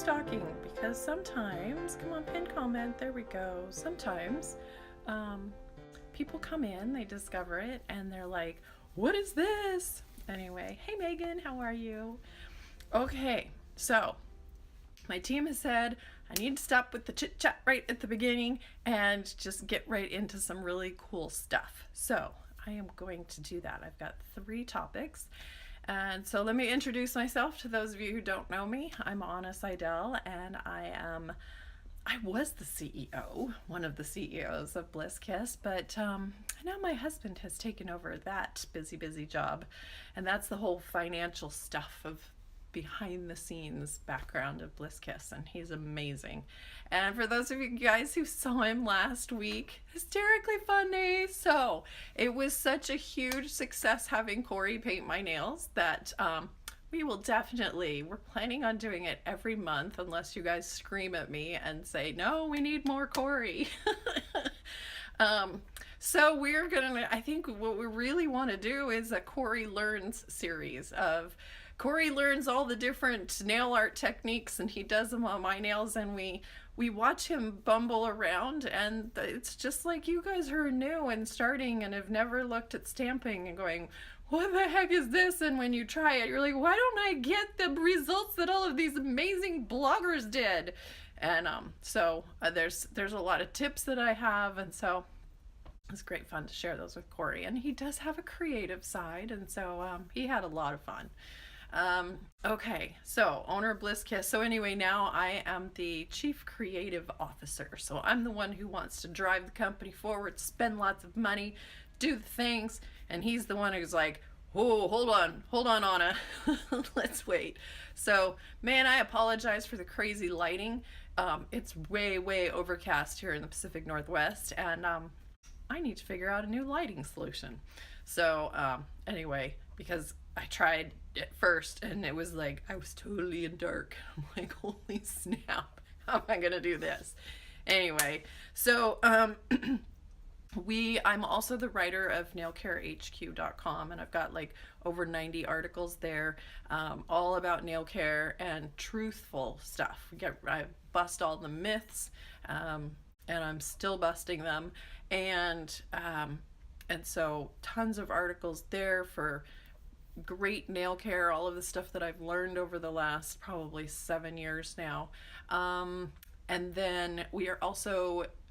stalking, because sometimes, come on, pin comment, there we go. Sometimes people come in, they discover it, and they're like, what is this? Anyway, hey Megan, how are you? Okay, so my team has said I need to stop with the chit chat right at the beginning and just get right into some really cool stuff. So I am going to do that. I've got 3 topics. And so let me introduce myself to those of you who don't know me. I'm Anna Seidel, and I was the CEO, one of the CEOs of Bliss Kiss, but now my husband has taken over that busy job, and that's the whole financial stuff of behind the scenes background of Bliss Kiss, and he's amazing. And for those of you guys who saw him last week, hysterically funny. So it was such a huge success having Cory paint my nails that we will definitely, we're planning on doing it every month unless you guys scream at me and say, no, we need more Cory. So we're gonna, I think what we really want to do is a Cory Learns series of Cory learns all the different nail art techniques, and he does them on my nails, and we watch him bumble around, and it's just like you guys who are new and starting and have never looked at stamping and going, what the heck is this? And when you try it, you're like, why don't I get the results that all of these amazing bloggers did? And so there's a lot of tips that I have, and so it's great fun to share those with Cory. And he does have a creative side, and so he had a lot of fun. Okay, so owner of Bliss Kiss. So anyway, now I am the chief creative officer. So I'm the one who wants to drive the company forward, spend lots of money, do the things, and he's the one who's like, oh, hold on, Anna, let's wait. So, man, I apologize for the crazy lighting. It's way overcast here in the Pacific Northwest, and I need to figure out a new lighting solution. So anyway, because I tried at first and it was like I was totally in dark. I'm like, holy snap, how am I gonna do this? Anyway, so I'm also the writer of nailcarehq.com, and I've got like over 90 articles there, all about nail care and truthful stuff. I bust all the myths, and I'm still busting them, and so tons of articles there for great nail care, all of the stuff that I've learned over the last probably 7 years now. And then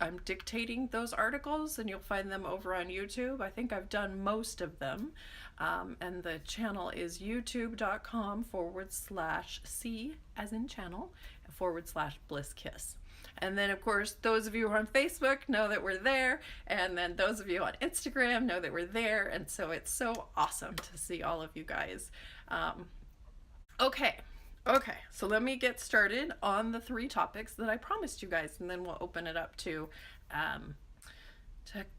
I'm dictating those articles, and you'll find them over on YouTube. I think I've done most of them. And the channel is youtube.com/C as in channel /Bliss Kiss. And then, of course, those of you who are on Facebook know that we're there. And then those of you on Instagram know that we're there. And so it's so awesome to see all of you guys. Okay, so let me get started on the 3 topics that I promised you guys, and then we'll open it up to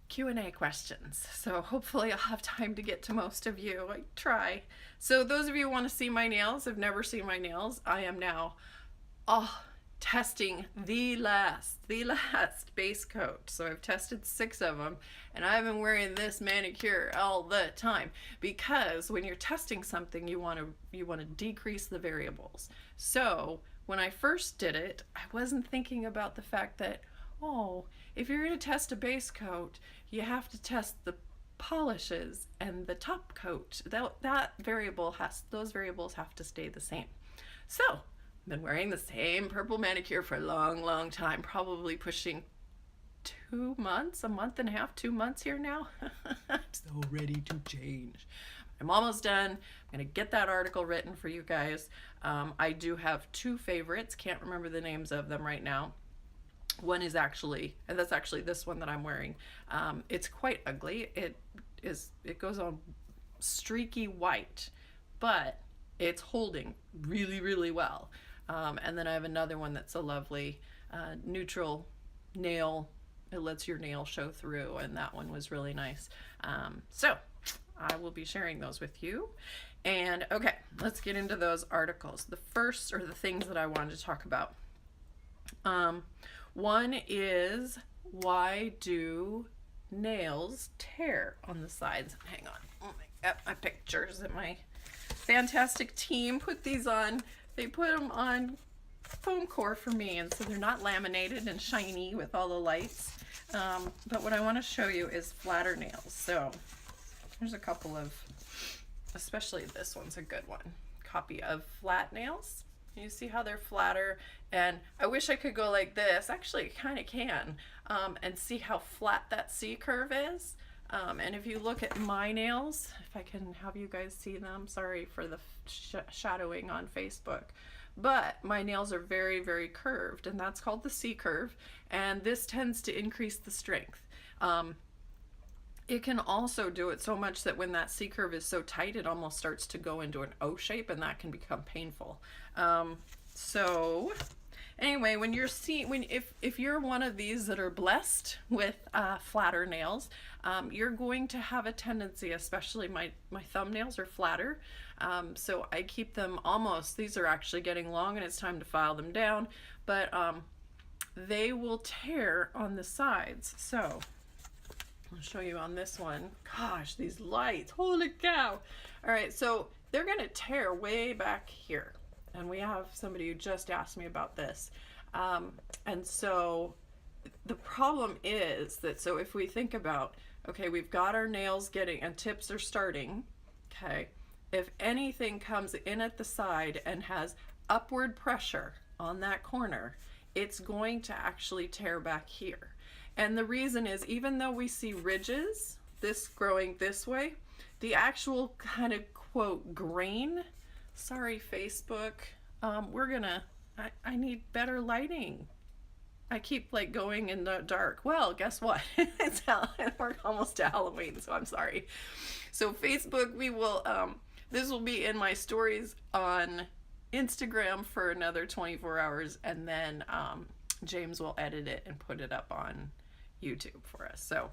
Q&A questions. So hopefully I'll have time to get to most of you. I try. So those of you who want to see my nails, have never seen my nails, I am now testing the last base coat. So I've tested 6 of them, and I've been wearing this manicure all the time, because when you're testing something, you want to decrease the variables. So when I first did it, I wasn't thinking about the fact that, if you're going to test a base coat, you have to test the polishes and the top coat. Those variables have to stay the same. So I've been wearing the same purple manicure for a long time, probably pushing 2 months, a month and a half, 2 months here now. I'm so ready to change. I'm almost done. I'm gonna get that article written for you guys. I do have 2 favorites, can't remember the names of them right now. One is that's actually this one that I'm wearing. It's quite ugly. It goes on streaky white, but it's holding really well. And then I have another one that's a lovely neutral nail. It lets your nail show through, and that one was really nice. So I will be sharing those with you. And okay, let's get into those articles. The first, or the things that I wanted to talk about. One is, why do nails tear on the sides? Hang on, I got my pictures, and my fantastic team put these on. They put them on foam core for me, and so they're not laminated and shiny with all the lights. But what I want to show you is flatter nails. So there's a couple of, especially this one's a good one, copy of flat nails. You see how they're flatter, and I wish I could go like this. Actually, I kind of can, and see how flat that C curve is. And if you look at my nails, if I can have you guys see them, sorry for the shadowing on Facebook, but my nails are very, very curved, and that's called the C curve, and this tends to increase the strength. It can also do it so much that when that C curve is so tight, it almost starts to go into an O shape, and that can become painful. So anyway, when you're if you're one of these that are blessed with flatter nails, you're going to have a tendency, especially my thumbnails are flatter, so I keep them almost, these are actually getting long and it's time to file them down, but they will tear on the sides. So I'll show you on this one. Gosh, these lights, holy cow. All right, so they're gonna tear way back here. And we have somebody who just asked me about this. And so the problem is that, so if we think about, okay, we've got our nails getting, and tips are starting, okay? If anything comes in at the side and has upward pressure on that corner, it's going to actually tear back here. And the reason is, even though we see ridges, this growing this way, the actual kind of quote grain, sorry Facebook, I need better lighting. I keep like going in the dark. Well, guess what? We're almost to Halloween, so I'm sorry. So Facebook, we will, this will be in my stories on Instagram for another 24 hours, and then James will edit it and put it up on YouTube for us. So,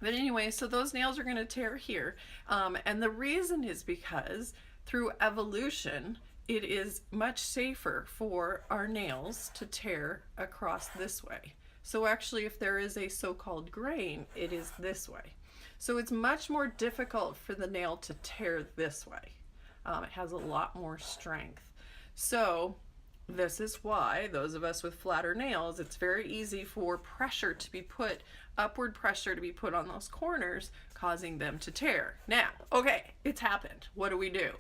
but anyway, so those nails are going to tear here, and the reason is because through evolution, it is much safer for our nails to tear across this way. So actually, if there is a so-called grain, it is this way. So it's much more difficult for the nail to tear this way. It has a lot more strength. So this is why those of us with flatter nails, it's very easy for pressure to be put, upward pressure to be put on those corners, causing them to tear. Now, okay, it's happened. What do we do?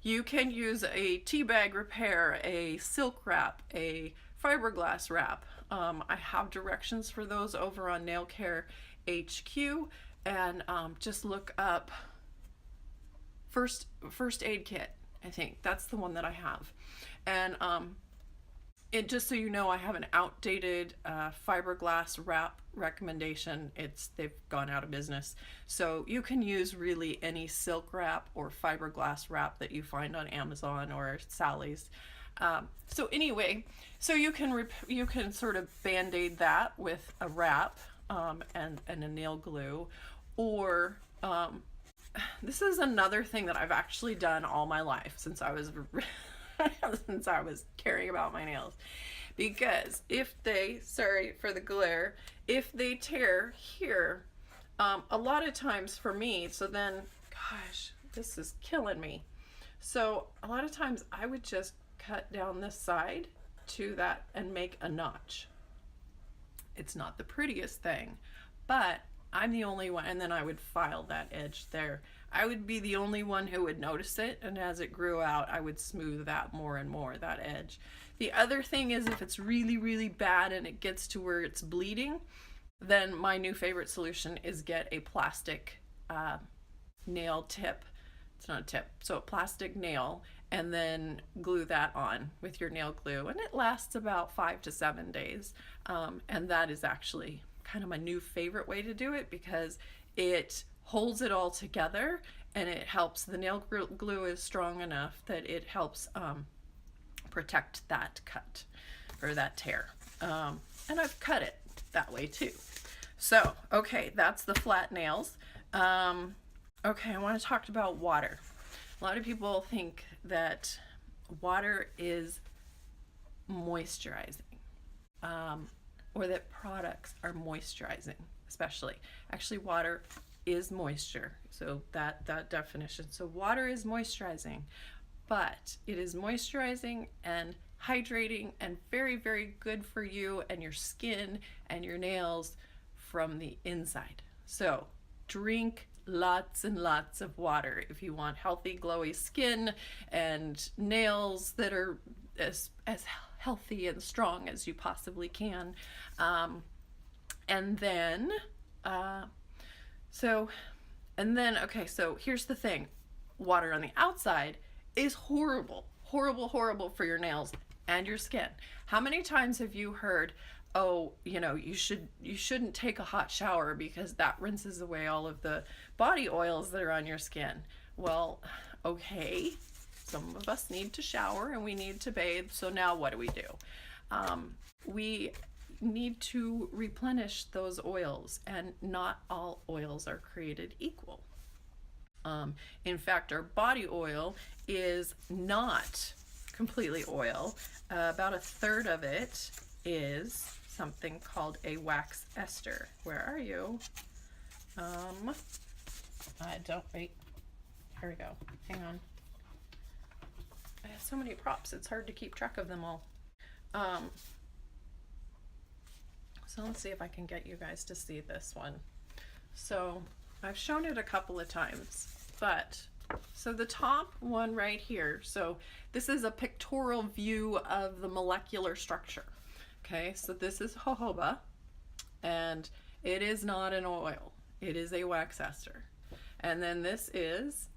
You can use a tea bag repair, a silk wrap, a fiberglass wrap. I have directions for those over on Nail Care HQ, and just look up first aid kit. I think that's the one that I have, and it, just so you know, I have an outdated fiberglass wrap recommendation. They've gone out of business. So you can use really any silk wrap or fiberglass wrap that you find on Amazon or Sally's. So anyway, so you can sort of band-aid that with a wrap and a nail glue, or this is another thing that I've actually done all my life since I was since I was caring about my nails, because if they, sorry for the glare, if they tear here, a lot of times for me, so then, gosh, this is killing me. So a lot of times I would just cut down this side to that and make a notch. It's not the prettiest thing, but I'm the only one, and then I would file that edge there. I would be the only one who would notice it, and as it grew out, I would smooth that more and more, that edge. The other thing is, if it's really, really bad and it gets to where it's bleeding, then my new favorite solution is get a plastic nail tip. It's not a tip, so a plastic nail, and then glue that on with your nail glue, and it lasts about 5 to 7 days. And that is actually kind of my new favorite way to do it, because it holds it all together, and it helps, the nail glue is strong enough that it helps protect that cut or that tear. And I've cut it that way too. So, okay, that's the flat nails. Okay, I want to talk about water. A lot of people think that water is moisturizing, or that products are moisturizing, especially. Actually, water is moisture, so that definition. So water is moisturizing, but it is moisturizing and hydrating, and very, very good for you and your skin and your nails from the inside. So drink lots and lots of water if you want healthy, glowy skin and nails that are as healthy and strong as you possibly can. And then, okay, so here's the thing. Water on the outside is horrible, horrible, horrible for your nails and your skin. How many times have you heard, oh, you shouldn't take a hot shower because that rinses away all of the body oils that are on your skin? Well, okay, some of us need to shower and we need to bathe. So now what do? We need to replenish those oils, and not all oils are created equal. In fact, our body oil is not completely oil. About a third of it is something called a wax ester. Where are you? Wait. Here we go. Hang on. I have so many props, it's hard to keep track of them all. So let's see if I can get you guys to see this one. So I've shown it a couple of times, but so the top one right here, so this is a pictorial view of the molecular structure. Okay, so this is jojoba, and it is not an oil. It is a wax ester. And then this is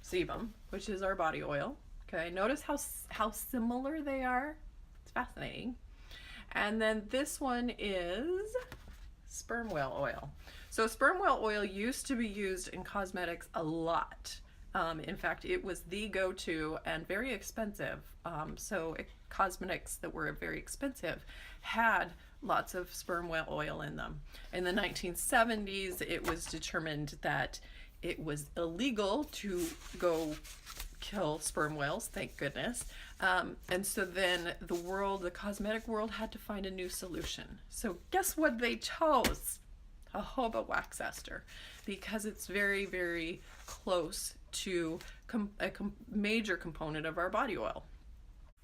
sebum, which is our body oil. Okay, notice how similar they are. It's fascinating. And then this one is sperm whale oil. So sperm whale oil used to be used in cosmetics a lot. In fact, it was the go-to and very expensive. Cosmetics that were very expensive had lots of sperm whale oil in them. In the 1970s, it was determined that it was illegal to go kill sperm whales, thank goodness. And so then the cosmetic world had to find a new solution. So guess what they chose? Jojoba wax ester, because it's very, very close to a major component of our body oil.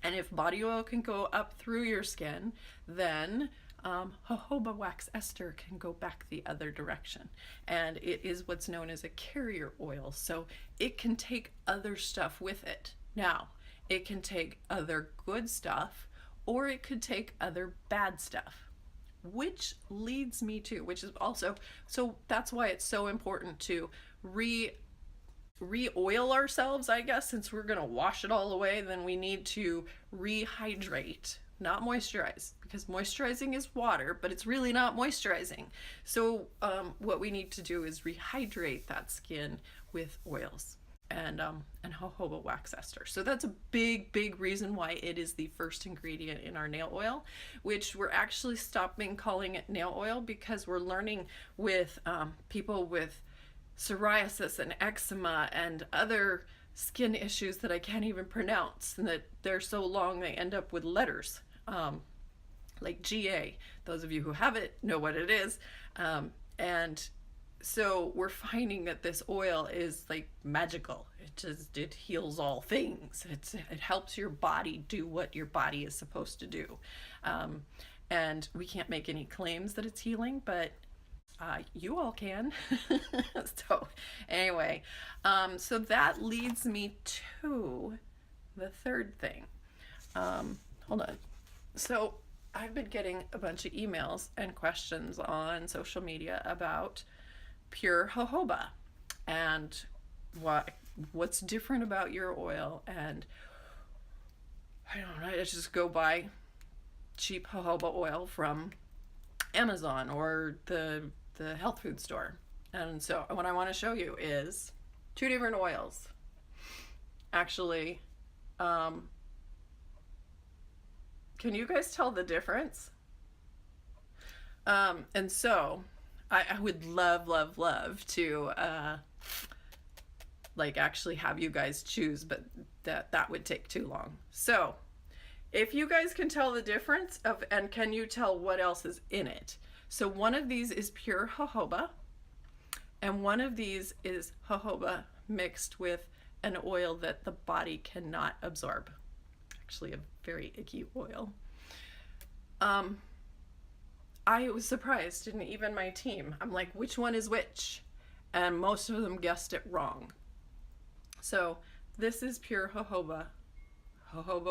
And if body oil can go up through your skin, then jojoba wax ester can go back the other direction. And it is what's known as a carrier oil. So it can take other stuff with it. Now, it can take other good stuff, or it could take other bad stuff. Which leads me to, which is also, so that's why it's so important to re-oil ourselves, I guess. Since we're gonna wash it all away, then we need to rehydrate, not moisturize, because moisturizing is water, but it's really not moisturizing. So what we need to do is rehydrate that skin with oils and jojoba wax ester. So that's a big, big reason why it is the first ingredient in our nail oil, which we're actually stopping calling it nail oil because we're learning with people with psoriasis and eczema and other skin issues that I can't even pronounce, and that they're so long they end up with letters, like GA. Those of you who have it know what it is. And so we're finding that this oil is like magical. It heals all things. It helps your body do what your body is supposed to do. And we can't make any claims that it's healing, but you all can. So anyway, so that leads me to the third thing. Hold on. So I've been getting a bunch of emails and questions on social media about pure jojoba and what's different about your oil. And I don't know, I just go buy cheap jojoba oil from Amazon or the health food store. And so what I want to show you is two different oils. Actually, can you guys tell the difference? And so I would love to like actually have you guys choose, but that would take too long. So if you guys can tell the difference and can you tell what else is in it? So one of these is pure jojoba, and one of these is jojoba mixed with an oil that the body cannot absorb. actually a very icky oil. I was surprised, and even my team. I'm like, which one is which? And most of them guessed it wrong. So this is pure jojoba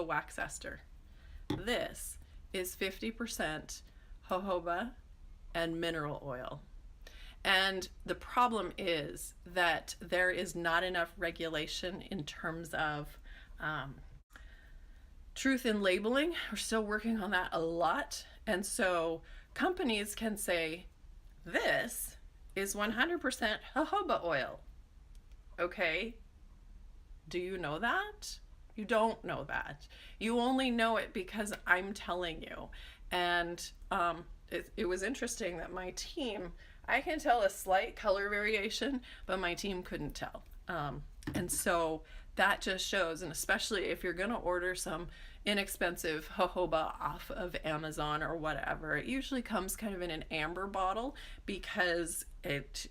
wax ester. This is 50% jojoba and mineral oil. And the problem is that there is not enough regulation in terms of truth in labeling. We're still working on that a lot. And so companies can say, this is 100% jojoba oil. Okay, do you know that? You don't know that. You only know it because I'm telling you. And it was interesting that my team, I can tell a slight color variation, but my team couldn't tell. And so that just shows, and especially if you're gonna order some inexpensive jojoba off of Amazon or whatever, it usually comes kind of in an amber bottle, because it's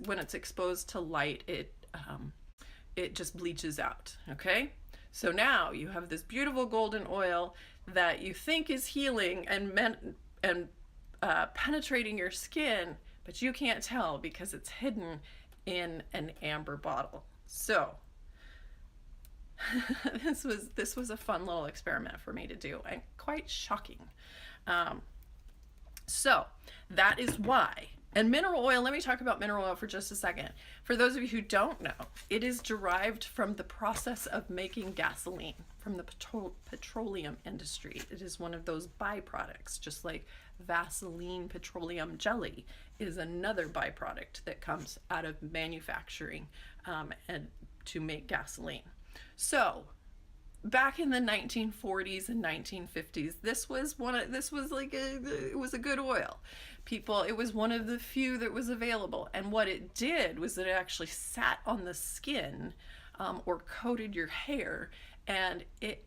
when it's exposed to light, it just bleaches out. Okay, so now you have this beautiful golden oil that you think is healing and penetrating your skin, but you can't tell because it's hidden in an amber bottle. So this was a fun little experiment for me to do, and quite shocking. So that is why. And mineral oil, let me talk about mineral oil for just a second. For those of you who don't know, it is derived from the process of making gasoline from the petroleum industry. It is one of those byproducts, just like Vaseline petroleum jelly is another byproduct that comes out of manufacturing and to make gasoline. So back in the 1940s and 1950s, it was a good oil. It was one of the few that was available. And what it did was that it actually sat on the skin or coated your hair, and it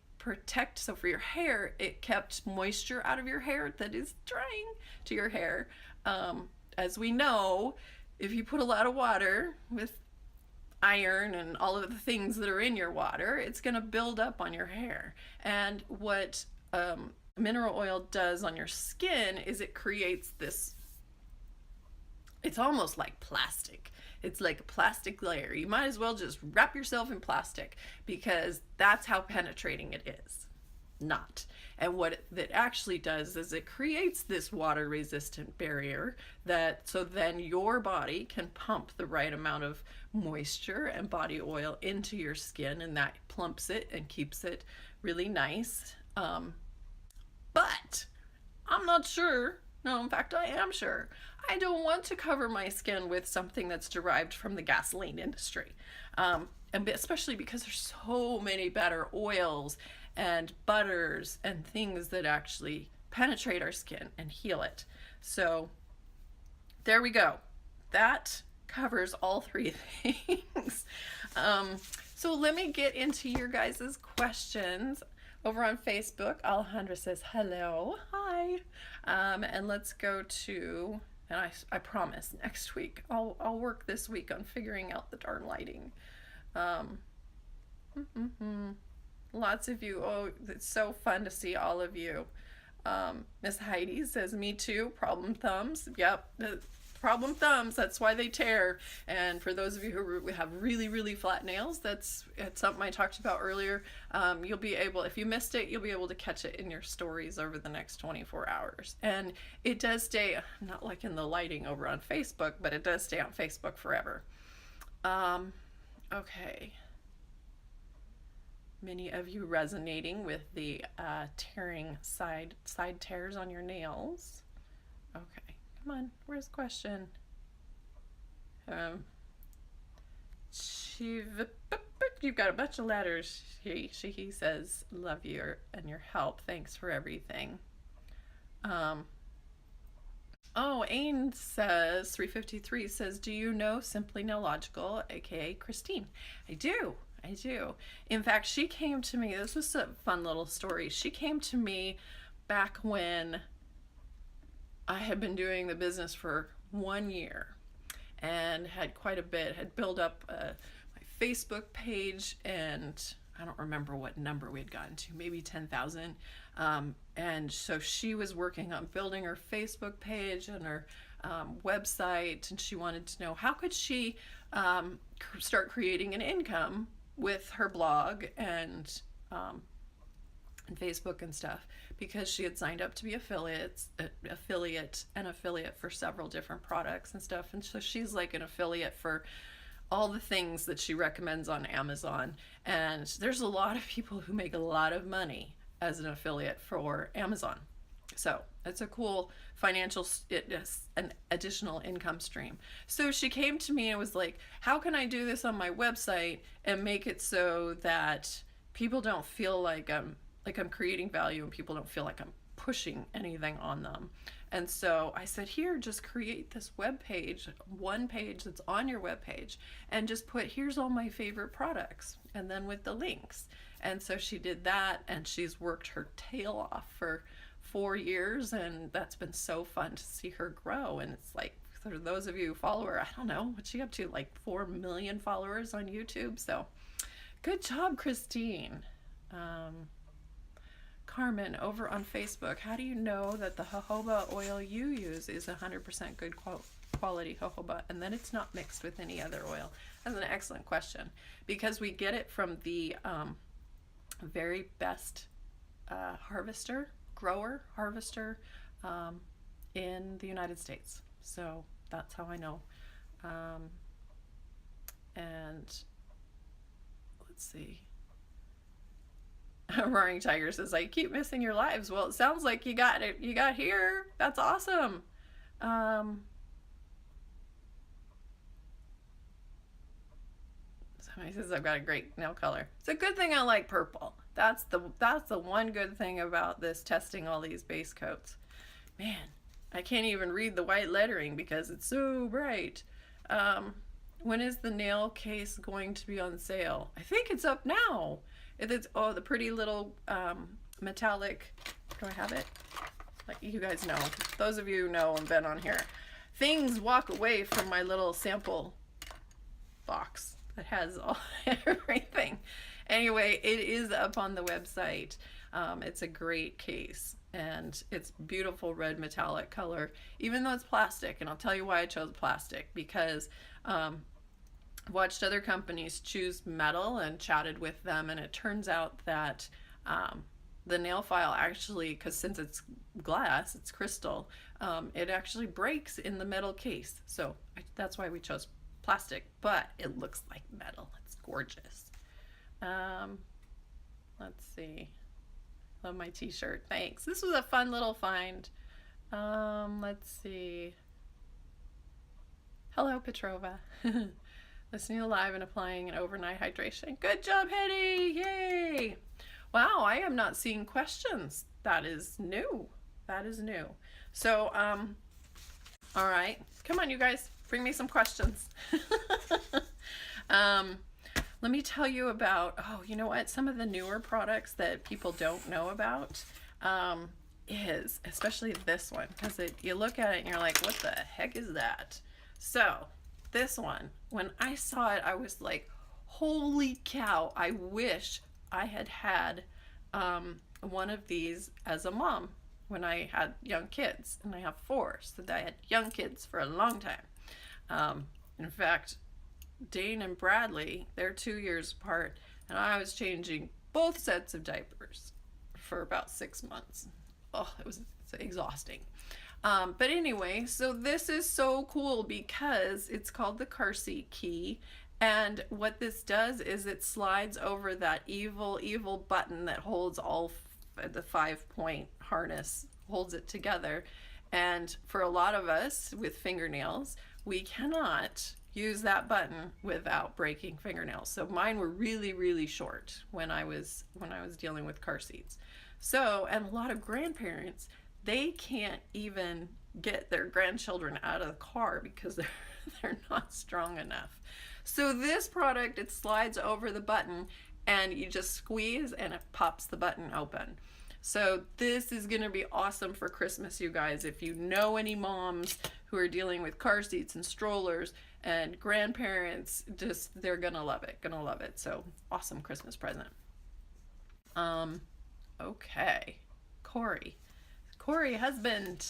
so for your hair, it kept moisture out of your hair that is drying to your hair. As we know, if you put a lot of water with iron and all of the things that are in your water, it's going to build up on your hair. And what mineral oil does on your skin is it creates this, it's almost like plastic. It's like a plastic layer. You might as well just wrap yourself in plastic, because that's how penetrating it is. Not. And what that actually does is it creates this water resistant barrier so then your body can pump the right amount of moisture and body oil into your skin, and that plumps it and keeps it really nice. But I'm not sure. No, in fact, I am sure. I don't want to cover my skin with something that's derived from the gasoline industry. And especially because there's so many better oils and butters and things that actually penetrate our skin and heal it. So there we go. That covers all three things. So let me get into your guys' questions. Over on Facebook, Alejandra says, hello, hi. And let's go to, and I promise next week, I'll work this week on figuring out the darn lighting. Lots of you, oh, it's so fun to see all of you. Miss Heidi says, me too, problem thumbs. Yep, problem thumbs, that's why they tear. And for those of you who have really, really flat nails, it's something I talked about earlier. You'll be able, if you missed it, you'll be able to catch it in your stories over the next 24 hours. And it does stay, not like in the lighting over on Facebook, but it does stay on Facebook forever. Okay. Many of you resonating with the tearing side tears on your nails. Okay, come on, where's the question? You've got a bunch of letters. He says, love you and your help. Thanks for everything. Oh, Ain says, 353 says, do you know Simply Nailogical, aka Christine? I do. In fact, she came to me, this was a fun little story. She came to me back when I had been doing the business for 1 year and had quite a bit, had built up my Facebook page and I don't remember what number we had gotten to, maybe 10,000. And so she was working on building her Facebook page and her website, and she wanted to know how could she start creating an income with her blog and Facebook and stuff, because she had signed up to be an affiliate for several different products and stuff. And so she's like an affiliate for all the things that she recommends on Amazon. And there's a lot of people who make a lot of money as an affiliate for Amazon. So it's a cool an additional income stream. So she came to me and was like, how can I do this on my website and make it so that people don't feel like I'm creating value, and people don't feel like I'm pushing anything on them? And so I said, here, just create this web page, one page that's on your web page, and just put, here's all my favorite products, and then with the links. And so she did that, and she's worked her tail off for 4 years, and that's been so fun to see her grow. And it's like, for those of you who follow her, I don't know, what's she up to, like 4 million followers on YouTube? So good job, Christine. Carmen over on Facebook, how do you know that the jojoba oil you use is 100% good quality jojoba and then it's not mixed with any other oil? That's an excellent question, because we get it from the very best grower harvester in the United States. So that's how I know. And let's see. Roaring Tiger says, I keep missing your lives. Well, it sounds like you got it. You got here. That's awesome. Somebody says I've got a great nail color. It's a good thing I like purple. That's the one good thing about this, testing all these base coats. Man, I can't even read the white lettering because it's so bright. When is the nail case going to be on sale? I think it's up now. It's, oh, the pretty little metallic, do I have it? Like you guys know, those of you who know and been on here, things walk away from my little sample box that has everything. Anyway, it is up on the website. It's a great case, and it's beautiful red metallic color, even though it's plastic. And I'll tell you why I chose plastic, because watched other companies choose metal and chatted with them, and it turns out that the nail file actually, because since it's glass, it's crystal, it actually breaks in the metal case. So that's why we chose plastic, but it looks like metal. It's gorgeous. Let's see. Love my t-shirt. Thanks. This was a fun little find. Let's see. Hello, Petrova. Listening live and applying an overnight hydration. Good job, Hetty! Yay! Wow, I am not seeing questions. That is new. That is new. So, all right. Come on, you guys. Bring me some questions. Let me tell you about, oh, you know what? Some of the newer products that people don't know about is, especially this one, because you look at it and you're like, what the heck is that? So, this one, when I saw it, I was like, holy cow, I wish I had had one of these as a mom when I had young kids, and I have 4, so I had young kids for a long time. In fact, Dane and Bradley, they're 2 years apart, and I was changing both sets of diapers for about 6 months. Oh, it's exhausting. But anyway, so this is so cool because it's called the car seat key, and what this does is it slides over that evil button that holds all the 5-point harness, holds it together. And for a lot of us with fingernails, we cannot use that button without breaking fingernails. So mine were really short when I was dealing with car seats. So, and a lot of grandparents, they can't even get their grandchildren out of the car because they're not strong enough. So this product, it slides over the button and you just squeeze and it pops the button open. So this is going to be awesome for Christmas, you guys. If you know any moms who are dealing with car seats and strollers and grandparents, they're going to love it. So awesome Christmas present. Um, okay. Cory. Cory, husband,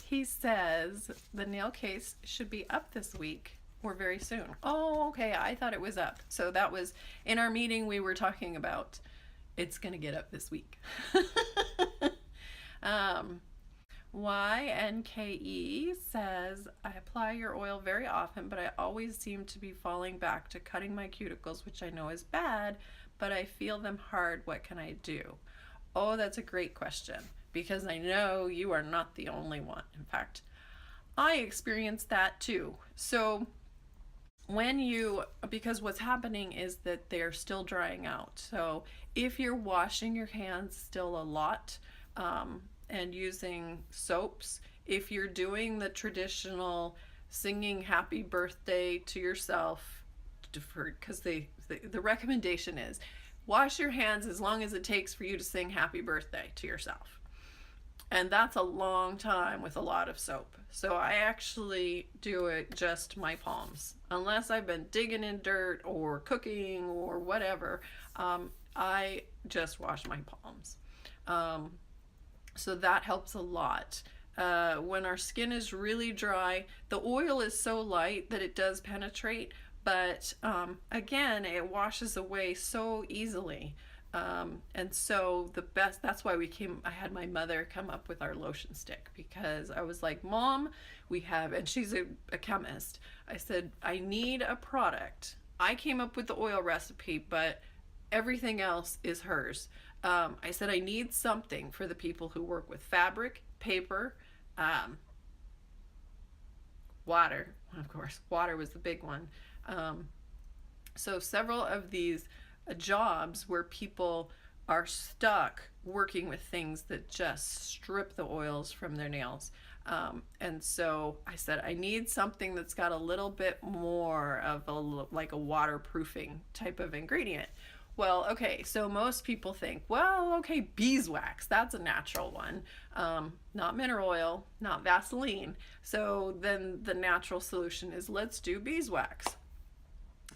he says the nail case should be up this week or very soon. Oh, okay. I thought it was up. So that was in our meeting we were talking about it's going to get up this week. um, YNKE says, I apply your oil very often, but I always seem to be falling back to cutting my cuticles, which I know is bad, but I feel them hard. What can I do? Oh, that's a great question, because I know you are not the only one. In fact, I experienced that too. So because what's happening is that they're still drying out. So if you're washing your hands still a lot, and using soaps, if you're doing the traditional singing happy birthday to yourself, because the recommendation is wash your hands as long as it takes for you to sing happy birthday to yourself. And that's a long time with a lot of soap. So I actually do it just my palms. Unless I've been digging in dirt or cooking or whatever, I just wash my palms. So that helps a lot. When our skin is really dry, the oil is so light that it does penetrate, but again, it washes away so easily. And so that's why I had my mother come up with our lotion stick, because I was like, Mom, and she's a chemist. I said, I need a product. I came up with the oil recipe, but everything else is hers. I said, I need something for the people who work with fabric, paper, water. Of course, water was the big one. So several of these jobs where people are stuck working with things that just strip the oils from their nails. And so I said, I need something that's got a little bit more of like a waterproofing type of ingredient. Well, okay, so most people think, well, okay, beeswax, that's a natural one. Not mineral oil, not Vaseline. So then the natural solution is let's do beeswax.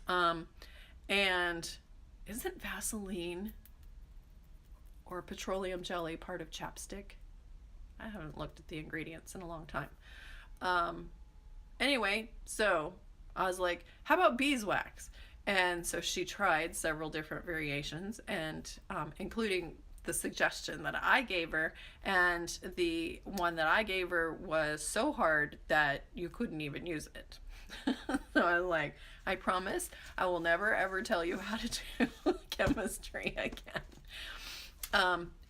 And isn't Vaseline or petroleum jelly part of chapstick? I haven't looked at the ingredients in a long time. Anyway, so I was like, how about beeswax? And so she tried several different variations, and including the suggestion that I gave her, and the one that I gave her was so hard that you couldn't even use it. So I was like, I promise I will never ever tell you how to do chemistry again.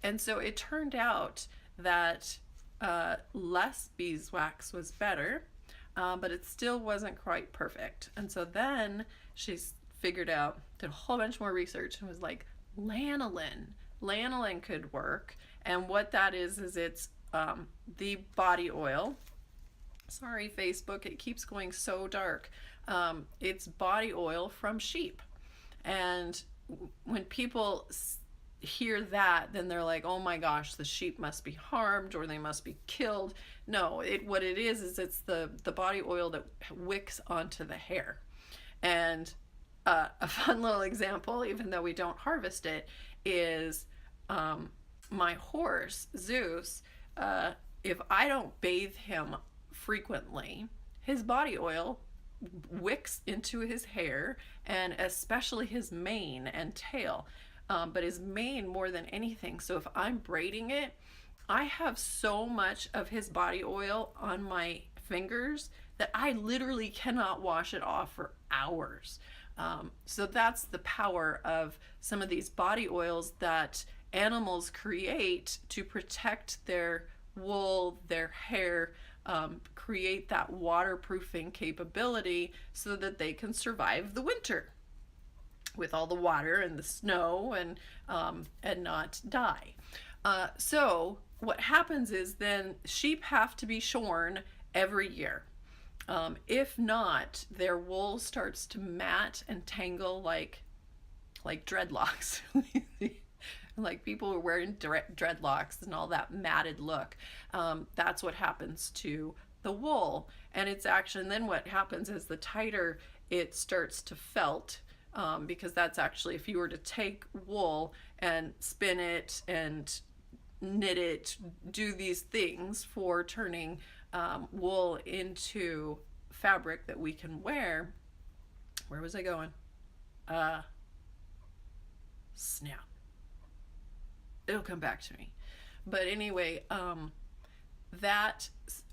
And so it turned out that less beeswax was better, but it still wasn't quite perfect. And so then she's figured out, did a whole bunch more research, and was like, lanolin. Lanolin could work. And what that is it's the body oil. Sorry, Facebook, it keeps going so dark. It's body oil from sheep. And when people hear that, then they're like, oh my gosh, the sheep must be harmed or they must be killed. No, what it is it's the body oil that wicks onto the hair. And a fun little example, even though we don't harvest it, is my horse, Zeus. If I don't bathe him frequently, his body oil wicks into his hair, and especially his mane and tail, but his mane more than anything. So if I'm braiding it, I have so much of his body oil on my fingers that I literally cannot wash it off for hours. So that's the power of some of these body oils that animals create to protect their wool, their hair, create that waterproofing capability so that they can survive the winter with all the water and the snow and not die. So what happens is then sheep have to be shorn every year. If not, their wool starts to mat and tangle like dreadlocks. Like people are wearing dreadlocks and all that matted look. That's what happens to the wool. And it's actually, and then what happens is the tighter it starts to felt, because that's actually, if you were to take wool and spin it and knit it, do these things for turning wool into fabric that we can wear. Where was I going? Snap. It'll come back to me. But anyway, that,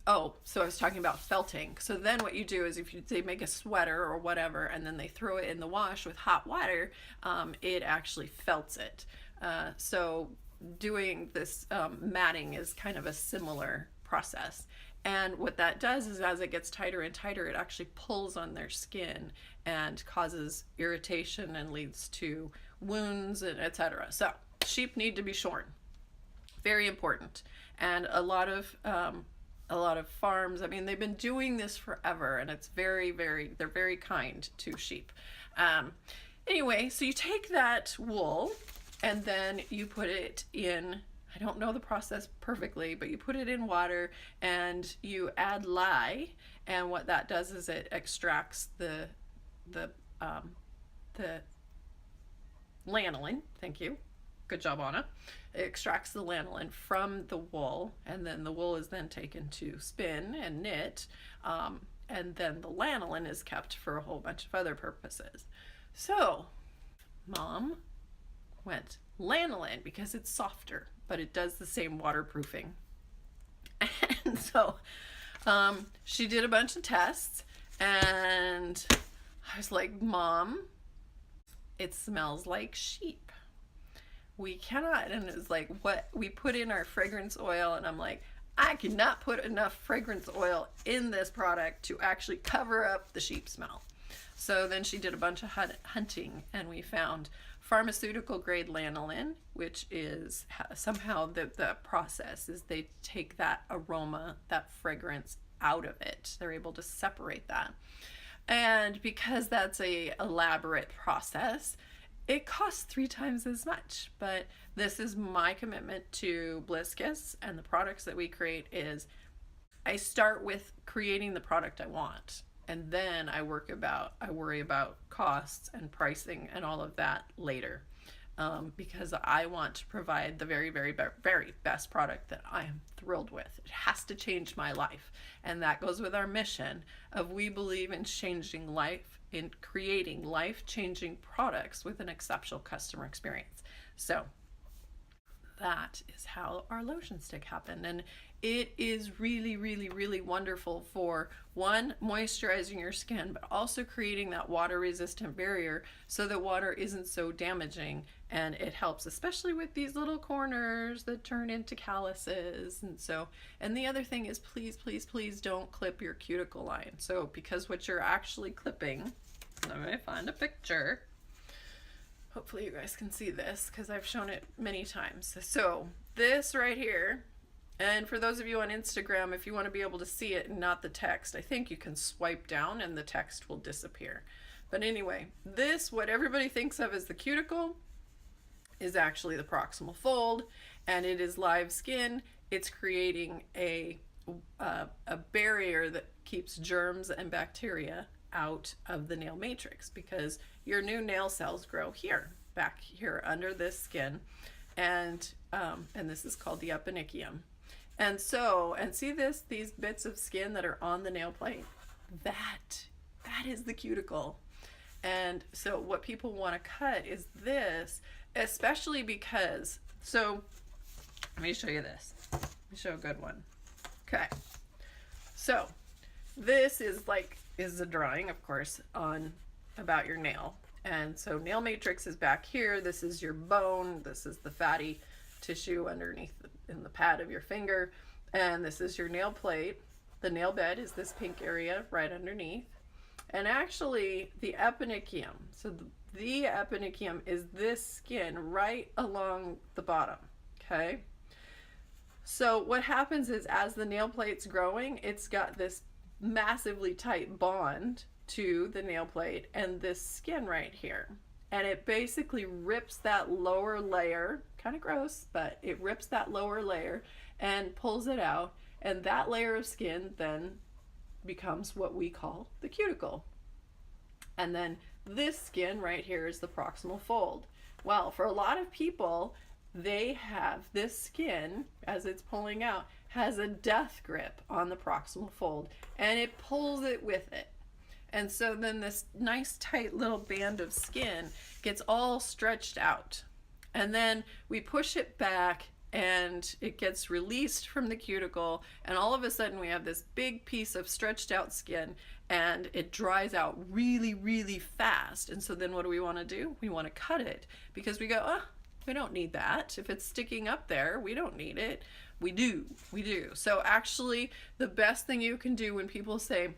oh, so I was talking about felting. So then what you do is if they make a sweater or whatever, and then they throw it in the wash with hot water, it actually felts it. So doing this matting is kind of a similar process. And what that does is as it gets tighter and tighter, it actually pulls on their skin and causes irritation and leads to wounds and etc. So sheep need to be shorn. Very important. And a lot of farms, I mean, they've been doing this forever, and it's very, they're very kind to sheep. Anyway, so you take that wool and then you put it in, I don't know the process perfectly, but you put it in water and you add lye, and what that does is it extracts the lanolin. Thank you. Good job, Anna. It extracts the lanolin from the wool, and then the wool is then taken to spin and knit, and then the lanolin is kept for a whole bunch of other purposes. So Mom went lanolin because it's softer, but it does the same waterproofing. And so she did a bunch of tests, and I was like, Mom, it smells like sheep. We cannot. And it was like, what? We put in our fragrance oil, and I'm like, I cannot put enough fragrance oil in this product to actually cover up the sheep smell. So then she did a bunch of hunting, and we found pharmaceutical grade lanolin, which is somehow the process is they take that aroma, that fragrance out of it. They're able to separate that. And because that's a elaborate process, it costs 3 times as much. But this is my commitment to Bliss Kiss, and the products that we create is I start with creating the product I want, and then I worry about costs and pricing and all of that later, because I want to provide the very, very, very best product that I am thrilled with. It has to change my life, and that goes with our mission of we believe in changing life, in creating life-changing products with an exceptional customer experience. So that is how our lotion stick happened, and it is really, really, really wonderful for, one, moisturizing your skin, but also creating that water-resistant barrier so that water isn't so damaging, and it helps especially with these little corners that turn into calluses. And the other thing is, please, please, please don't clip your cuticle line. So because what you're actually clipping, let me find a picture. Hopefully you guys can see this because I've shown it many times. So this right here, and for those of you on Instagram, if you want to be able to see it and not the text, I think you can swipe down and the text will disappear. But anyway, this, what everybody thinks of as the cuticle, is actually the proximal fold, and it is live skin. It's creating a barrier that keeps germs and bacteria out of the nail matrix, because your new nail cells grow here, back here under this skin, and this is called the eponychium. And see these bits of skin that are on the nail plate, that is the cuticle. And so what people want to cut is this, especially because, so let me show you this. Let me show a good one. Okay, so this is a drawing, of course, about your nail. And so nail matrix is back here. This is your bone. This is the fatty tissue underneath in the pad of your finger. And this is your nail plate. The nail bed is this pink area right underneath. And actually the eponychium, so the eponychium is this skin right along the bottom, okay? So what happens is as the nail plate's growing, it's got this massively tight bond to the nail plate and this skin right here, and it basically rips that lower layer, kind of gross, but it rips that lower layer and pulls it out, and that layer of skin then becomes what we call the cuticle. And then this skin right here is the proximal fold. Well, for a lot of people, they have this skin, as it's pulling out, has a death grip on the proximal fold, and it pulls it with it. And so then this nice tight little band of skin gets all stretched out. And then we push it back and it gets released from the cuticle, and all of a sudden we have this big piece of stretched out skin, and it dries out really, really fast. And so then what do we want to do? We want to cut it, because we go, oh, we don't need that. If it's sticking up there, we don't need it. We do. So actually, the best thing you can do when people say,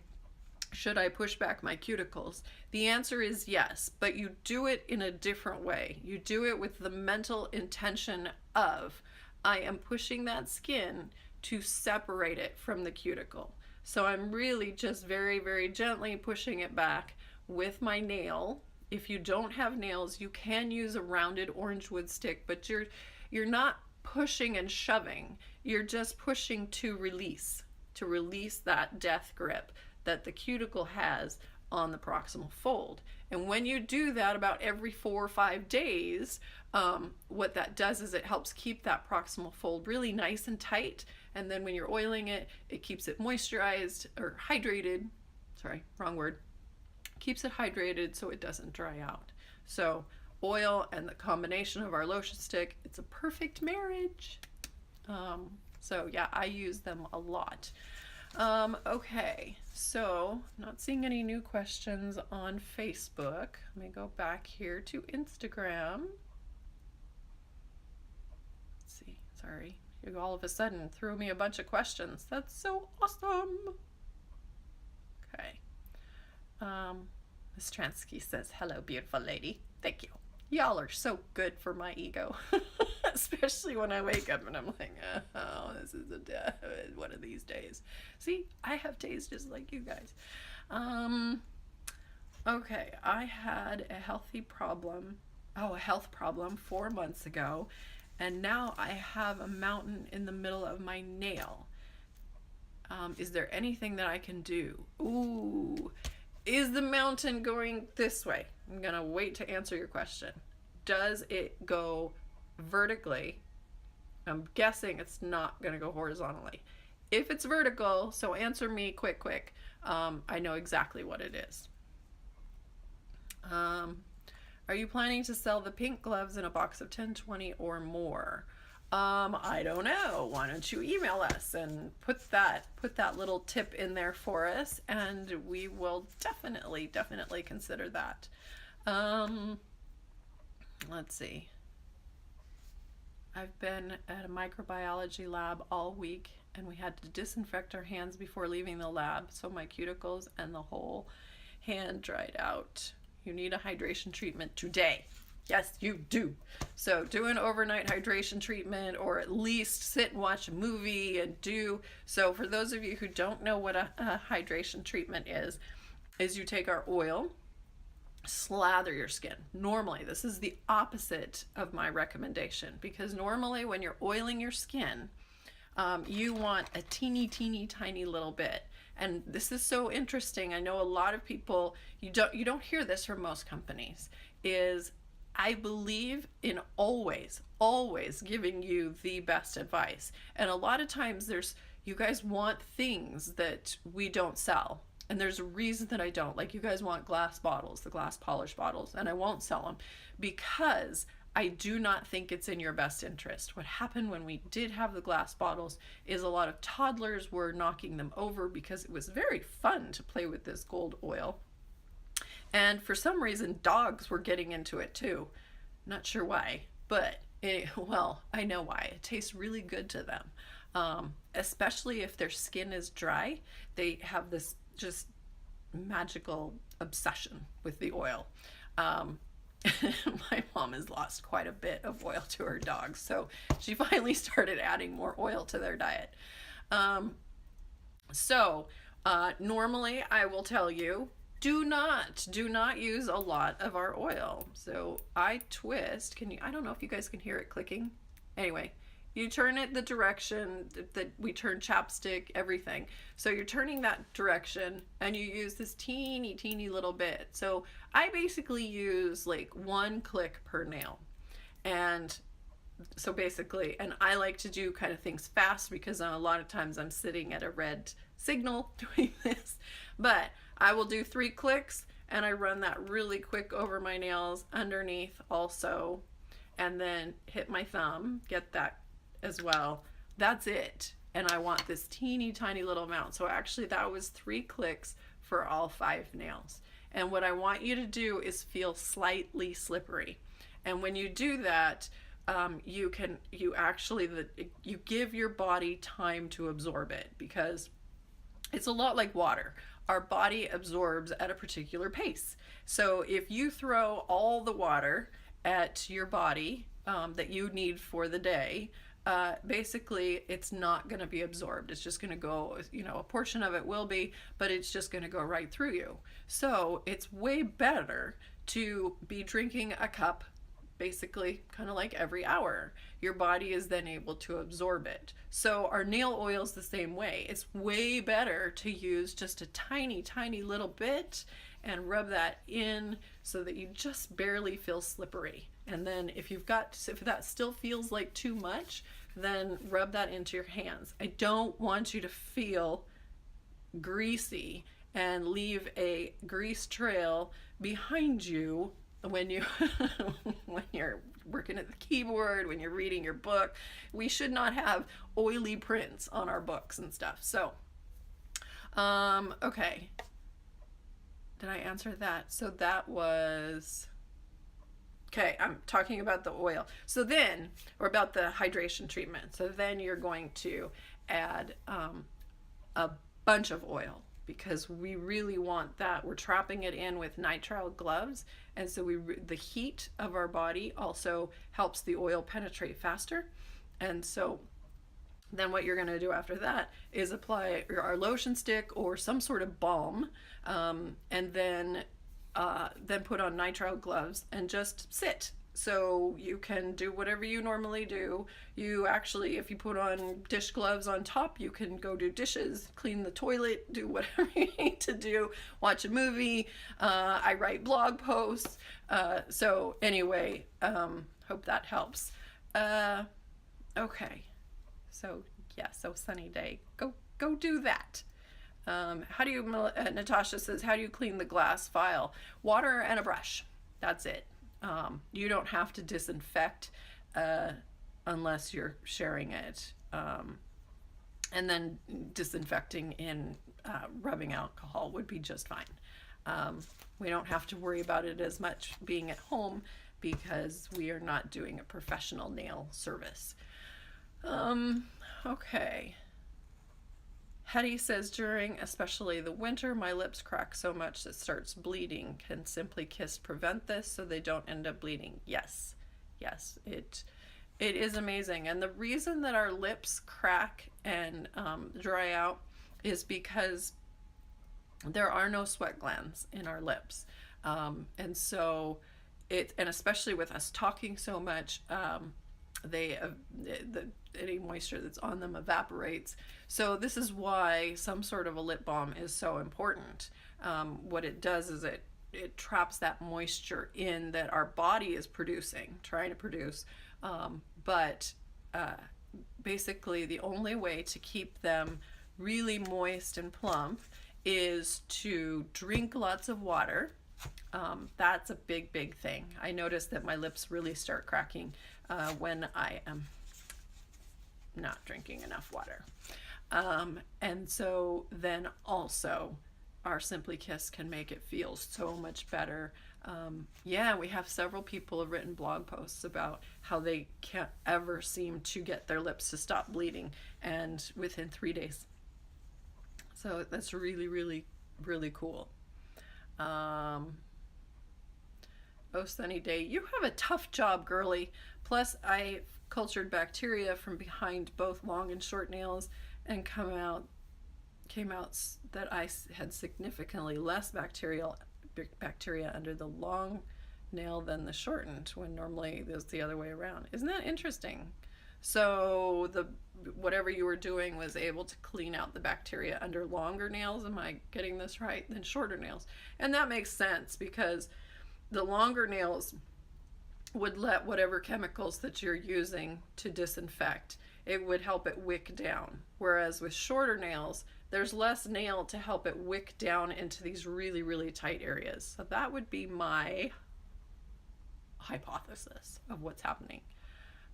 should I push back my cuticles? The answer is yes, but you do it in a different way. You do it with the mental intention of, I am pushing that skin to separate it from the cuticle. So I'm really just very, very gently pushing it back with my nail. If you don't have nails, you can use a rounded orange wood stick, but you're not pushing and shoving. You're just pushing to release that death grip that the cuticle has on the proximal fold. And when you do that about every 4 or 5 days, what that does is it helps keep that proximal fold really nice and tight. And then when you're oiling it, it keeps it moisturized or hydrated. Sorry, wrong word. Keeps it hydrated so it doesn't dry out. So oil and the combination of our lotion stick, it's a perfect marriage. So yeah, I use them a lot. Okay, so not seeing any new questions on Facebook. Let me go back here to Instagram. Let's see, sorry, you all of a sudden threw me a bunch of questions. That's so awesome. Okay. Miss Transky says, hello, beautiful lady. Thank you. Y'all are so good for my ego. Especially when I wake up and I'm like, oh, this is one of these days. See, I have days just like you guys. Okay, I had a health problem 4 months ago, and now I have a mountain in the middle of my nail. Is there anything that I can do? Ooh, is the mountain going this way? I'm gonna wait to answer your question. Does it go vertically? I'm guessing it's not gonna go horizontally. If it's vertical, so answer me quick. I know exactly what it is. Are you planning to sell the pink gloves in a box of 10, 20 or more? I don't know. Why don't you email us and put that little tip in there for us, and we will definitely consider that. Let's see. I've been at a microbiology lab all week, and we had to disinfect our hands before leaving the lab, so my cuticles and the whole hand dried out. You need a hydration treatment today. Yes, you do. So do an overnight hydration treatment, or at least sit and watch a movie and do. So for those of you who don't know what a hydration treatment is you take our oil, slather your skin. Normally, this is the opposite of my recommendation, because normally when you're oiling your skin, you want a teeny tiny little bit. And this is so interesting. I know a lot of people, you don't hear this from most companies, is I believe in always giving you the best advice. And a lot of times you guys want things that we don't sell. And there's a reason that I don't. Like, you guys want glass bottles, the glass polished bottles, and I won't sell them because I do not think it's in your best interest. What happened when we did have the glass bottles is a lot of toddlers were knocking them over because it was very fun to play with this gold oil. And for some reason, dogs were getting into it too. Not sure why, but well, I know why. It tastes really good to them. Especially if their skin is dry, they have this just magical obsession with the oil. My mom has lost quite a bit of oil to her dogs, so she finally started adding more oil to their diet. Normally I will tell you, do not use a lot of our oil. So I twist, I don't know if you guys can hear it clicking. Anyway, You turn it the direction that we turn chapstick, everything. So you're turning that direction and you use this teeny, teeny little bit. So I basically use like 1 click per nail. And so basically, and I like to do kind of things fast because a lot of times I'm sitting at a red signal doing this. But I will do 3 clicks and I run that really quick over my nails underneath also. And then hit my thumb, get that as well. That's it. And I want this teeny tiny little amount. So actually that was 3 clicks for all 5 nails. And what I want you to do is feel slightly slippery. And when you do that, you give your body time to absorb it, because it's a lot like water. Our body absorbs at a particular pace. So if you throw all the water at your body that you need for the day, basically it's not going to be absorbed. It's just going to go, a portion of it will be, but it's just going to go right through you. So it's way better to be drinking a cup basically kind of like every hour. Your body is then able to absorb it. So our nail oil is the same way. It's way better to use just a tiny, tiny little bit and rub that in so that you just barely feel slippery. And then if that still feels like too much, then rub that into your hands. I don't want you to feel greasy and leave a grease trail behind you when you when you're working at the keyboard, when you're reading your book. We should not have oily prints on our books and stuff. So okay, did I answer that? So that was okay. I'm talking about the oil. So then, or about the hydration treatment. So then you're going to add a bunch of oil, because we really want that. We're trapping it in with nitrile gloves, and so the heat of our body also helps the oil penetrate faster. And so then what you're going to do after that is apply our lotion stick or some sort of balm, and then put on nitrile gloves and just sit. So you can do whatever you normally do. You actually, if you put on dish gloves on top, you can go do dishes, clean the toilet, do whatever you need to do, watch a movie. I write blog posts. So anyway, hope that helps. Okay. So yeah, so sunny day. Go do that. How do you, Natasha says, how do you clean the glass vial? Water and a brush. That's it. You don't have to disinfect unless you're sharing it. And then disinfecting in rubbing alcohol would be just fine. We don't have to worry about it as much being at home because we are not doing a professional nail service. Okay. Hetty says, during especially the winter, my lips crack so much that it starts bleeding. Can Simply Kiss prevent this so they don't end up bleeding? Yes, it is amazing. And the reason that our lips crack and dry out is because there are no sweat glands in our lips, and so and especially with us talking so much, any moisture that's on them evaporates. So this is why some sort of a lip balm is so important. What it does is it traps that moisture in that our body is trying to produce. But basically the only way to keep them really moist and plump is to drink lots of water. That's a big thing. I notice that my lips really start cracking when I am not drinking enough water. And so then also our Simply Kiss can make it feel so much better. Yeah, we have several people have written blog posts about how they can't ever seem to get their lips to stop bleeding, and within 3 days. So that's really cool. Oh, sunny day. You have a tough job, girly. Plus, I cultured bacteria from behind both long and short nails, and came out that I had significantly less bacteria under the long nail than the shortened, when normally it was the other way around. Isn't that interesting? So the whatever you were doing was able to clean out the bacteria under longer nails. Am I getting this right? Than shorter nails. And that makes sense because the longer nails would let whatever chemicals that you're using to disinfect, it would help it wick down. Whereas with shorter nails, there's less nail to help it wick down into these really, really tight areas. So that would be my hypothesis of what's happening.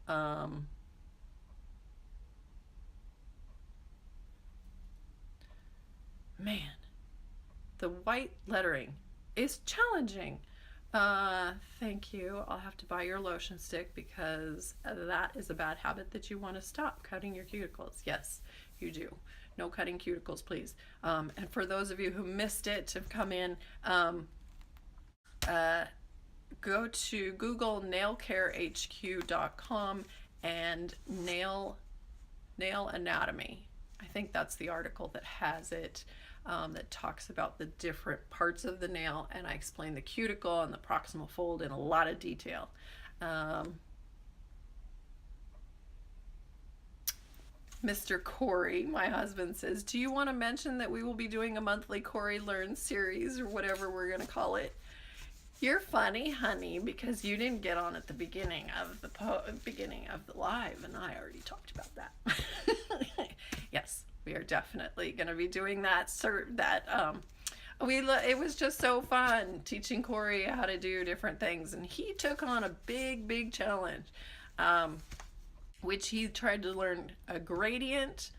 Um, Man, the white lettering is challenging. Thank you. I'll have to buy your lotion stick because that is a bad habit that you want to stop, cutting your cuticles. Yes, you do. No cutting cuticles, please. And for those of you who missed it, have come in, uh, go to Google nailcarehq.com and nail anatomy. I think that's the article that has it, that talks about the different parts of the nail, and I explain the cuticle and the proximal fold in a lot of detail. Mr. Cory, my husband, says, do you want to mention that we will be doing a monthly Cory Learn series, or whatever we're going to call it? You're funny, honey, because you didn't get on at the beginning of the beginning of the live, and I already talked about that. Yes, we are definitely going to be doing that. It was just so fun teaching Cory how to do different things, and he took on a big challenge, which he tried to learn a gradient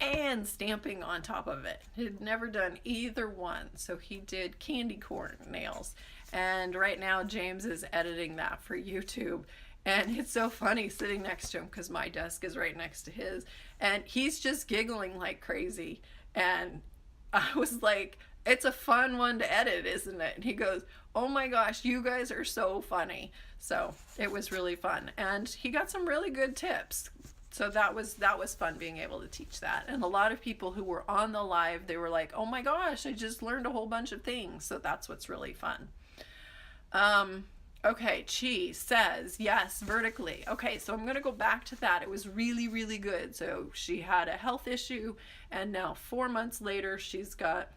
and stamping on top of it. He'd never done either one, so he did candy corn nails. And right now James is editing that for YouTube, and it's so funny sitting next to him because my desk is right next to his, and he's just giggling like crazy. And I was like, it's a fun one to edit, isn't it? And he goes, oh my gosh, you guys are so funny. So it was really fun, and he got some really good tips. So that was fun being able to teach that. And a lot of people who were on the live, they were like, oh my gosh, I just learned a whole bunch of things. So that's what's really fun. Okay, Chi says, yes, vertically. Okay, so I'm going to go back to that. It was really good. So she had a health issue, and now 4 months later, she's got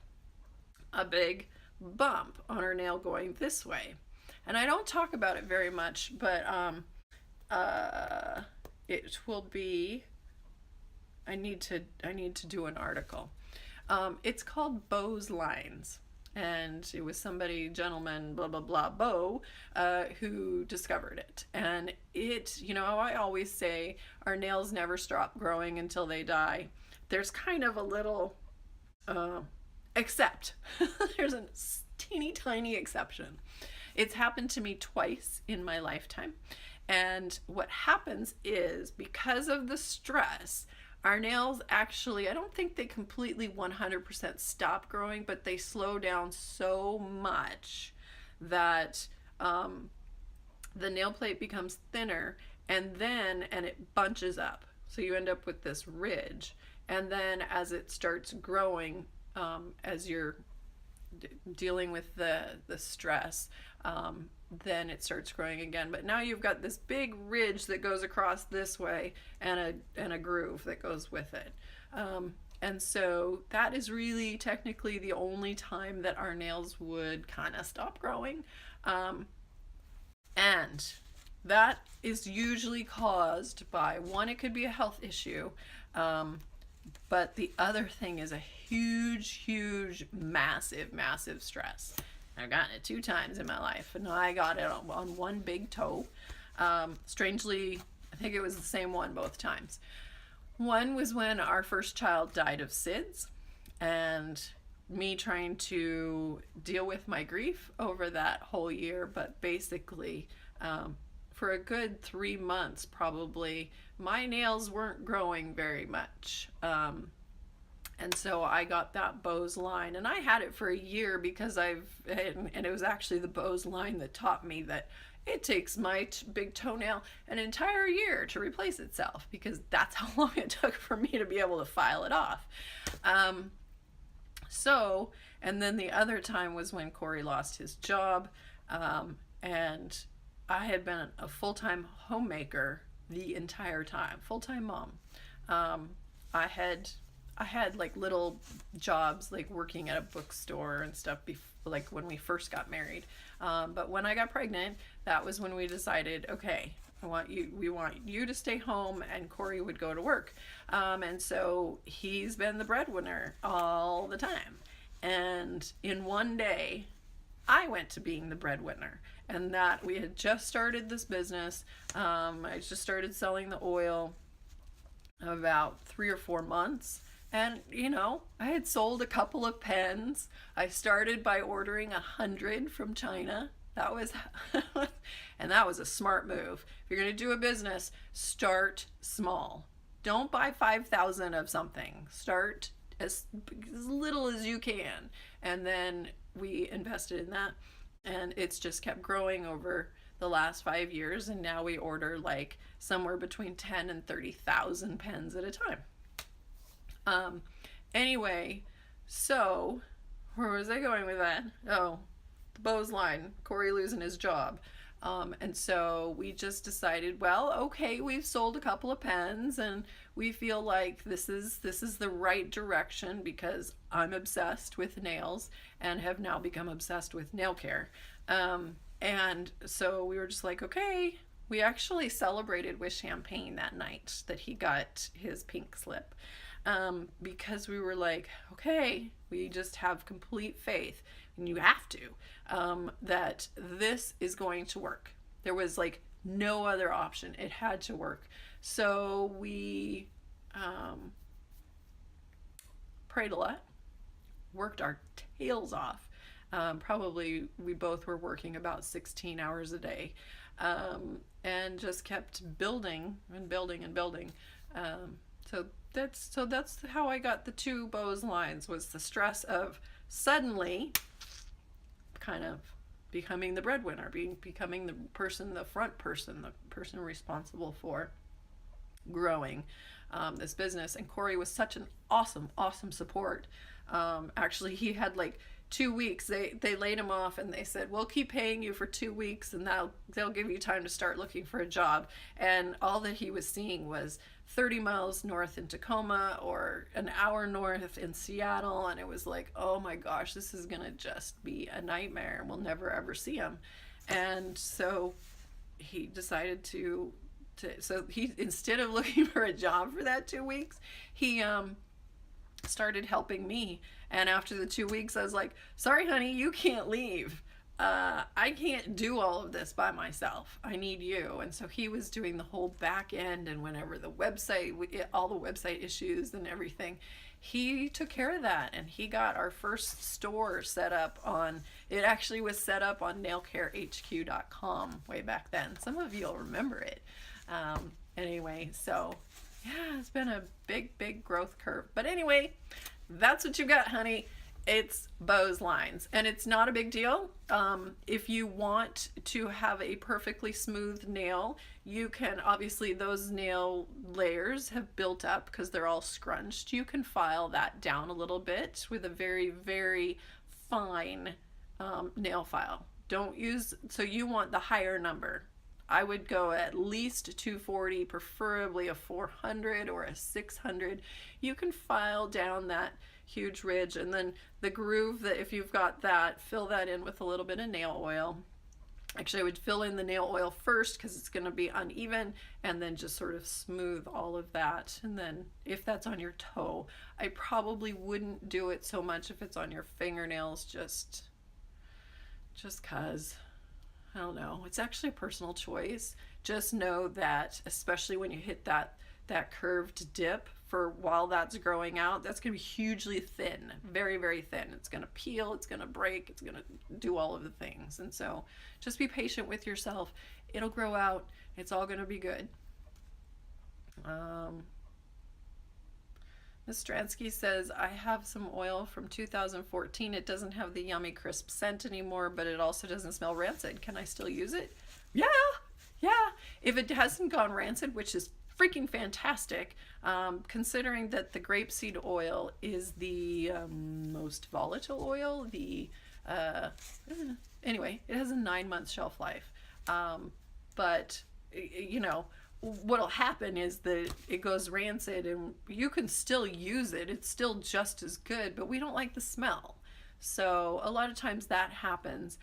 a big bump on her nail going this way. And I don't talk about it very much, but it will be, I need to do an article. It's called Beau's Lines, and it was somebody, gentleman, blah blah blah, Beau, who discovered it. And it, you know, I always say our nails never stop growing until they die. There's kind of a little except there's a teeny tiny exception. It's happened to me twice in my lifetime. And what happens is, because of the stress, our nails actually, I don't think they completely 100% stop growing, but they slow down so much that the nail plate becomes thinner, and it bunches up. So you end up with this ridge. And then as it starts growing, as you're dealing with the stress, then it starts growing again. But now you've got this big ridge that goes across this way, and a groove that goes with it. And so that is really technically the only time that our nails would kind of stop growing. And that is usually caused by, one, it could be a health issue, but the other thing is a huge, massive stress. I've gotten it 2 times in my life, and I got it on one big toe. Strangely, I think it was the same one both times. One was when our first child died of SIDS, and me trying to deal with my grief over that whole year. But basically, for a good 3 months probably, my nails weren't growing very much. And so I got that Beau's line, and I had it for a year because and it was actually the Beau's line that taught me that it takes my big toenail an entire year to replace itself, because that's how long it took for me to be able to file it off. And then the other time was when Cory lost his job, and I had been a full-time homemaker the entire time, full-time mom. I had like little jobs, like working at a bookstore and stuff, like when we first got married. But when I got pregnant, that was when we decided, okay, we want you to stay home, and Cory would go to work. And so he's been the breadwinner all the time. And in one day, I went to being the breadwinner, and that we had just started this business. I just started selling the oil about 3 or 4 months. And, you know, I had sold a couple of pens. I started by ordering 100 from China. That was, and that was a smart move. If you're going to do a business, start small. Don't buy 5,000 of something. Start as little as you can. And then we invested in that. And it's just kept growing over the last 5 years. And now we order like somewhere between 10 and 30,000 pens at a time. Anyway, so where was I going with that? Oh, the Bose line, Cory losing his job. And so we just decided, well, okay, we've sold a couple of pens and we feel like this is the right direction, because I'm obsessed with nails and have now become obsessed with nail care. And so we were just like, okay, we actually celebrated with champagne that night that he got his pink slip. Because we were like, okay, we just have complete faith, and you have to, that this is going to work. There was like no other option. It had to work. So we prayed a lot, worked our tails off. Probably we both were working about 16 hours a day, and just kept building and building and building. So that's how I got the 2 Bose lines, was the stress of suddenly kind of becoming the breadwinner, becoming the front person, the person responsible for growing this business. And Cory was such an awesome support. Actually, he had like 2 weeks. They laid him off and they said, we'll keep paying you for 2 weeks and they'll give you time to start looking for a job. And all that he was seeing was 30 miles north in Tacoma or an hour north in Seattle. And it was like, oh my gosh, this is going to just be a nightmare. We'll never ever see him. And so he decided so he, instead of looking for a job for that 2 weeks, he started helping me. And after the 2 weeks, I was like, sorry, honey, you can't leave. I can't do all of this by myself. I need you. And so he was doing the whole back end, and whenever the website, all the website issues and everything, he took care of that. And he got our first store set up on, it actually was set up on nailcarehq.com way back then. Some of you will remember it. Anyway, so yeah, it's been a big growth curve. But anyway, that's what you got, honey. It's Bose lines, and it's not a big deal. If you want to have a perfectly smooth nail, you can, obviously those nail layers have built up because they're all scrunched. You can file that down a little bit with a very fine nail file. So you want the higher number. I would go at least 240, preferably a 400 or a 600. You can file down that huge ridge, and then the groove, that if you've got that, fill that in with a little bit of nail oil. Actually, I would fill in the nail oil first because it's going to be uneven, and then just sort of smooth all of that. And then if that's on your toe, I probably wouldn't do it so much if it's on your fingernails, just cause I don't know. It's actually a personal choice. Just know that, especially when you hit that curved dip, for while that's growing out, that's going to be hugely thin, very thin. It's going to peel, it's going to break, it's going to do all of the things. And so just be patient with yourself. It'll grow out. It's all going to be good. Ms. Stransky says, I have some oil from 2014. It doesn't have the yummy crisp scent anymore, but it also doesn't smell rancid. Can I still use it? Yeah. If it hasn't gone rancid, which is freaking fantastic, considering that the grapeseed oil is the most volatile oil. Anyway, it has a 9-month shelf life. But you know, what'll happen is that it goes rancid, and you can still use it. It's still just as good, but we don't like the smell. So a lot of times that happens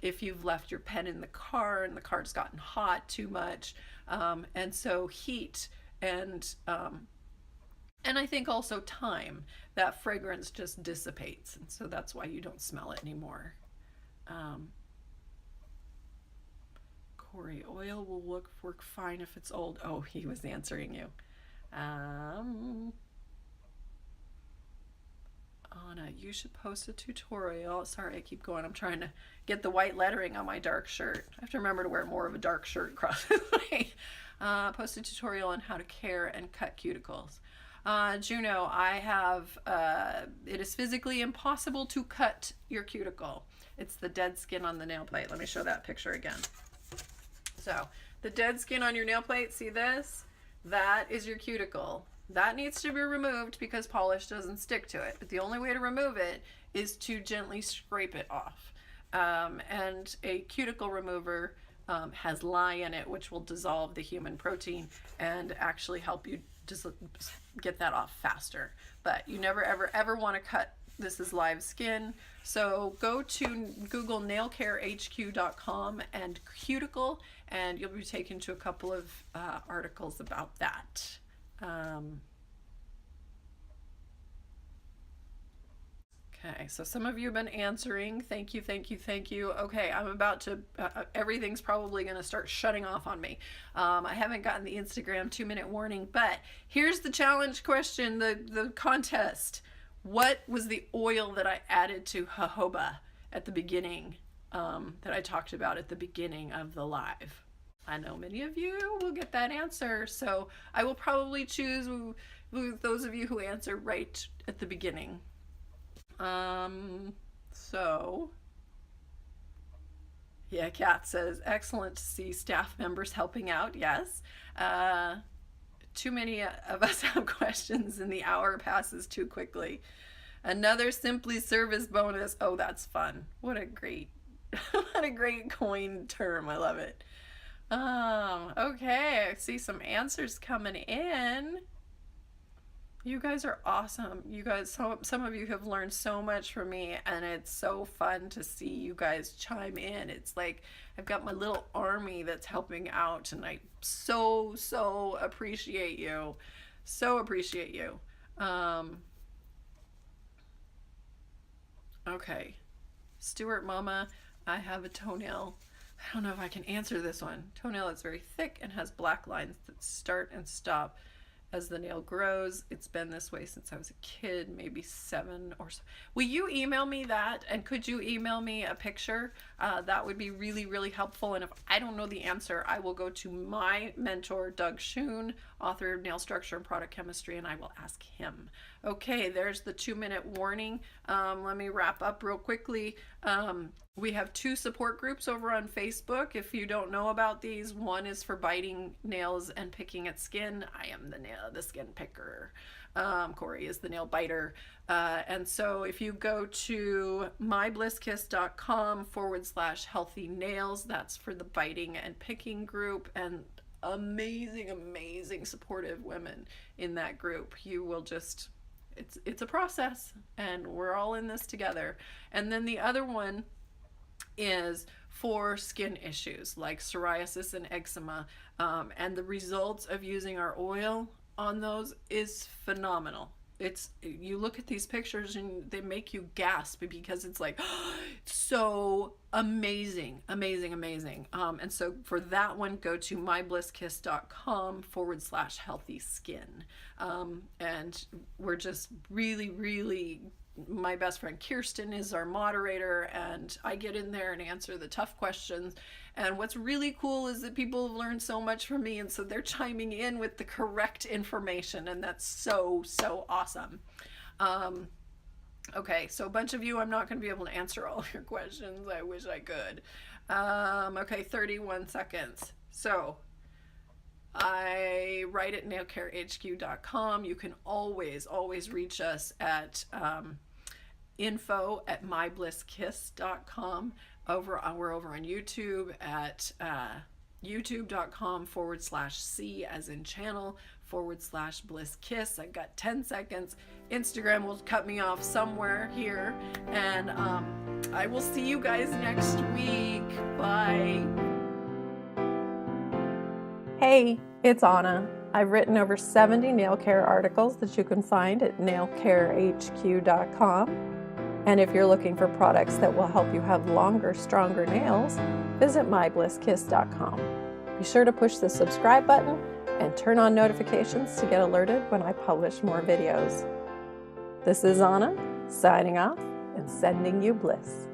if you've left your pen in the car and the car's gotten hot too much. And so heat and I think also time, that fragrance just dissipates. And so that's why you don't smell it anymore. Cory, oil will work fine if it's old. Oh, he was answering you. Anna, you should post a tutorial. Sorry, I keep going. I'm trying to get the white lettering on my dark shirt. I have to remember to wear more of a dark shirt across the way. Post a tutorial on how to care and cut cuticles. Juno, I have, it is physically impossible to cut your cuticle. It's the dead skin on the nail plate. Let me show that picture again. So the dead skin on your nail plate, see this? That is your cuticle. That needs to be removed because polish doesn't stick to it. But the only way to remove it is to gently scrape it off. And a cuticle remover has lye in it, which will dissolve the human protein and actually help you just get that off faster. But you never ever want to cut. This is live skin. So go to Google nailcarehq.com and cuticle, and you'll be taken to a couple of articles about that. Okay, so some of you have been answering. Thank you, thank you, thank you. Okay, I'm about to, everything's probably going to start shutting off on me. I haven't gotten the Instagram 2-minute warning, but here's the challenge question, the contest. What was the oil that I added to jojoba at the beginning, that I talked about at the beginning of the live? I know many of you will get that answer, so I will probably choose those of you who answer right at the beginning. So yeah, Kat says, excellent to see staff members helping out. Yes. Too many of us have questions and the hour passes too quickly. Another Simply Service bonus. Oh, that's fun. What a great, what a great coined term. I love it. Okay, I see some answers coming in. You guys are awesome. You guys, some of you have learned so much from me, and it's so fun to see you guys chime in. It's like I've got my little army that's helping out, and I so appreciate you. So appreciate you. Okay. Stuart Mama, I have a toenail. I don't know if I can answer this one. Toenail is very thick and has black lines that start and stop as the nail grows. It's been this way since I was a kid, maybe 7 or so. Will you email me that? And could you email me a picture? That would be really helpful. And if I don't know the answer, I will go to my mentor, Doug Schoon, author of Nail Structure and Product Chemistry, and I will ask him. Okay, there's the 2-minute warning. Let me wrap up real quickly. We have 2 support groups over on Facebook. If you don't know about these, one is for biting nails and picking at skin. I am the skin picker. Cory is the nail biter. And so if you go to myblesskiss.com/healthy nails, that's for the biting and picking group, and amazing supportive women in that group. You will just, it's a process, and we're all in this together. And then the other one is for skin issues like psoriasis and eczema, and the results of using our oil on those is phenomenal. It's, you look at these pictures and they make you gasp because it's like, oh, so amazing. And so for that one, go to myblesskiss.com/healthy skin. And we're just really, my best friend Kirsten is our moderator, and I get in there and answer the tough questions. And what's really cool is that people have learned so much from me, and so they're chiming in with the correct information, and that's so awesome. Okay, so a bunch of you, I'm not going to be able to answer all your questions. I wish I could. Okay, 31 seconds. So I write at nailcarehq.com. You can always reach us at info@myblesskiss.com. We're over on YouTube at youtube.com/C as in channel /Bliss Kiss. I've got 10 seconds. Instagram will cut me off somewhere here. And I will see you guys next week. Bye. Hey, it's Anna. I've written over 70 nail care articles that you can find at nailcarehq.com. And if you're looking for products that will help you have longer, stronger nails, visit myblisskiss.com. Be sure to push the subscribe button and turn on notifications to get alerted when I publish more videos. This is Anna, signing off and sending you bliss.